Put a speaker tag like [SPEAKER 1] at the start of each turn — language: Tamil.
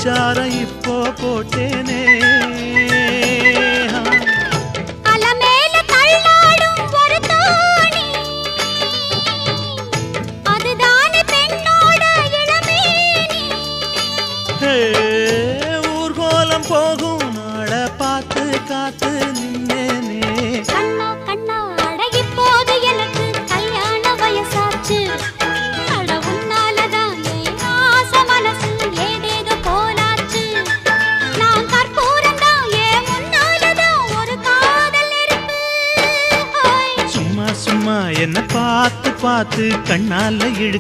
[SPEAKER 1] அச்சாரம் இப்போ போட்டேனே.
[SPEAKER 2] அலமேல தள்ளாடும் ஒரு தோணி, அதுதானே பெண்ணோட இளமேனி.
[SPEAKER 1] ஊர்கோலம் போகும் நாள பார்த்து காத்து நின்னேனே.
[SPEAKER 2] கண்ணா கண்ணா அட இப்போது எனக்கு கல்யாண வயசாச்சு. அட உன்னாலதான் என் ஆசை மனசு ஏதேதோ போலாச்சு. நான் கற்பூரம்தான் என் முன்னாலதான் ஒரு காதல் நெருப்பு.
[SPEAKER 1] சும்மா சும்மா என்ன பார்த்து பார்த்து கண்ணால இழு